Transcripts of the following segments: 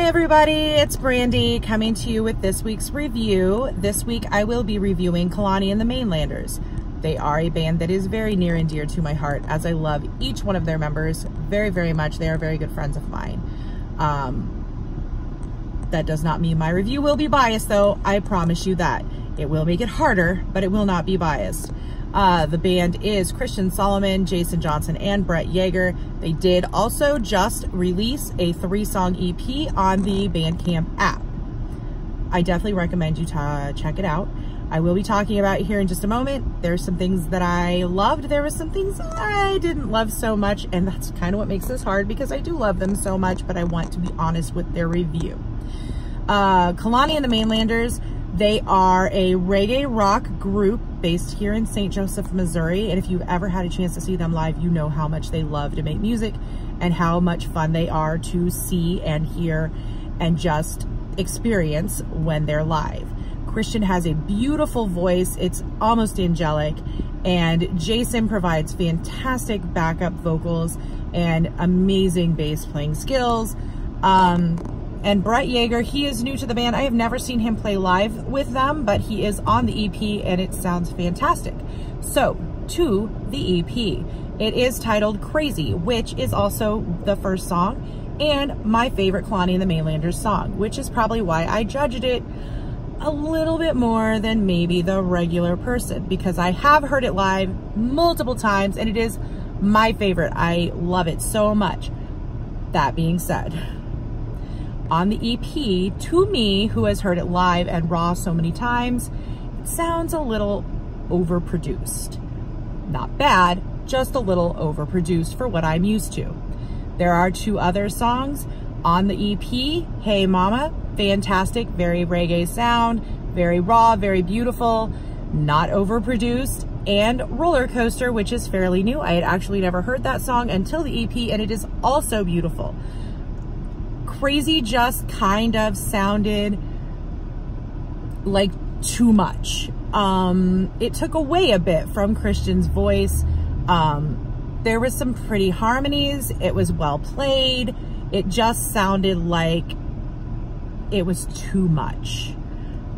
Hi everybody, it's Brandy coming to you with this week's review. This week I will be reviewing Kalani and the Mainlanders. They are a band that is very near and dear to my heart, as I love each one of their members very, very much. They are very good friends of mine. That does not mean my review will be biased though, I promise you that. It will make it harder, but it will not be biased. The band is Christian Solomon, Jason Johnson, and Brett Yeager. They did also just release a 3-song EP on the Bandcamp app. I definitely recommend you check it out. I will be talking about it here in just a moment. There's some things that I loved. There was some things I didn't love so much, and that's kind of what makes this hard because I do love them so much, but I want to be honest with their review. Kalani and the Mainlanders, they are a reggae rock group based here in St. Joseph, Missouri. And if you've ever had a chance to see them live, you know how much they love to make music and how much fun they are to see and hear and just experience when they're live. Christian has a beautiful voice. It's almost angelic. And Jason provides fantastic backup vocals and amazing bass playing skills. And Brett Yeager, he is new to the band. I have never seen him play live with them, but he is on the EP and it sounds fantastic. So, to the EP. It is titled Crazy, which is also the first song and my favorite Kalani and the Mainlanders song, which is probably why I judged it a little bit more than maybe the regular person, because I have heard it live multiple times and it is my favorite. I love it so much. That being said, on the EP, to me, who has heard it live and raw so many times, it sounds a little overproduced. Not bad, just a little overproduced for what I'm used to. There are 2 other songs on the EP. Hey Mama, fantastic, very reggae sound, very raw, very beautiful, not overproduced. And Roller Coaster, which is fairly new. I had actually never heard that song until the EP, and it is also beautiful. Crazy just kind of sounded like too much. It took away a bit from Christian's voice. There was some pretty harmonies. It was well played. It just sounded like it was too much.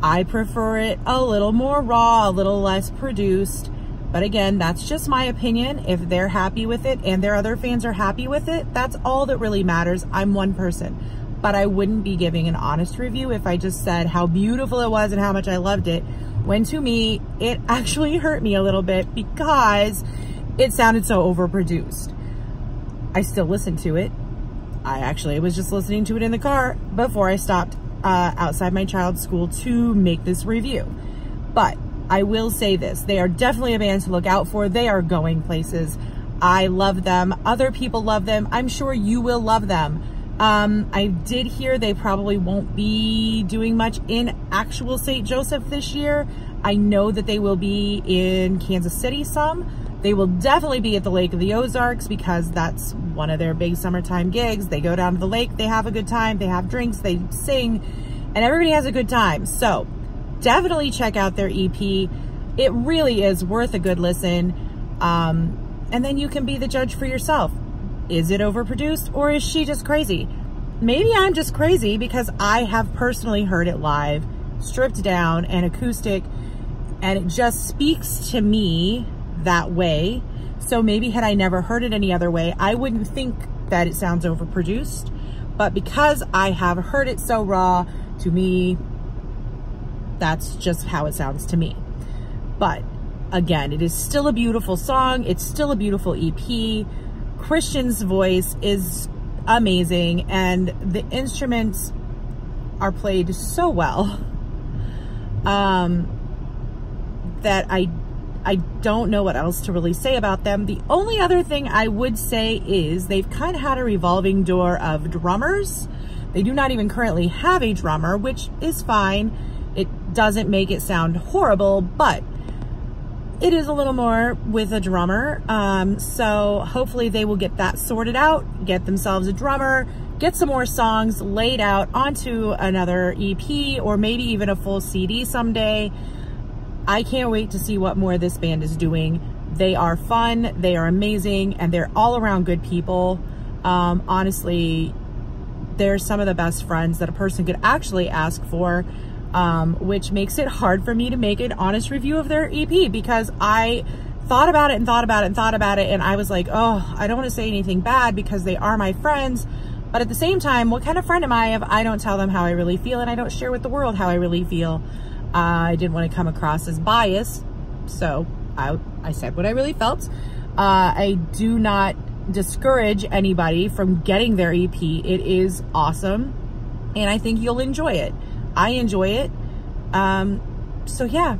I prefer it a little more raw, a little less produced. But again, that's just my opinion. If they're happy with it and their other fans are happy with it, that's all that really matters. I'm one person, but I wouldn't be giving an honest review if I just said how beautiful it was and how much I loved it, when to me, it actually hurt me a little bit because it sounded so overproduced. I still listened to it. I actually was just listening to it in the car before I stopped outside my child's school to make this review. But I will say this, they are definitely a band to look out for. They are going places. I love them. Other people love them. I'm sure you will love them. I did hear they probably won't be doing much in actual St. Joseph this year. I know that they will be in Kansas City some. They will definitely be at the Lake of the Ozarks because that's one of their big summertime gigs. They go down to the lake, they have a good time, they have drinks, they sing, and everybody has a good time. So definitely check out their EP. It really is worth a good listen. And then you can be the judge for yourself. Is it overproduced or is she just crazy? Maybe I'm just crazy because I have personally heard it live, stripped down and acoustic, and it just speaks to me that way. So maybe had I never heard it any other way, I wouldn't think that it sounds overproduced. But because I have heard it so raw, to me, that's just how it sounds to me. But again, it is still a beautiful song. It's still a beautiful EP. Christian's voice is amazing and the instruments are played so well that I don't know what else to really say about them. The only other thing I would say is they've kind of had a revolving door of drummers. They do not even currently have a drummer, which is fine. It doesn't make it sound horrible, but it is a little more with a drummer. So hopefully they will get that sorted out, get themselves a drummer, get some more songs laid out onto another EP or maybe even a full CD someday. I can't wait to see what more this band is doing. They are fun, they are amazing, and they're all around good people. Honestly, they're some of the best friends that a person could actually ask for, which makes it hard for me to make an honest review of their EP, because I thought about it and thought about it and thought about it, and I was like, oh, I don't want to say anything bad because they are my friends. But at the same time, what kind of friend am I if I don't tell them how I really feel and I don't share with the world how I really feel? I didn't want to come across as biased, so I said what I really felt. I do not discourage anybody from getting their EP. It is awesome, and I think you'll enjoy it. I enjoy it. So yeah,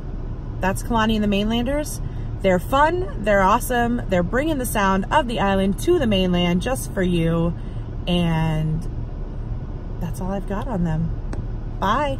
that's Kalani and the Mainlanders. They're fun, they're awesome, they're bringing the sound of the island to the mainland just for you, and that's all I've got on them. Bye.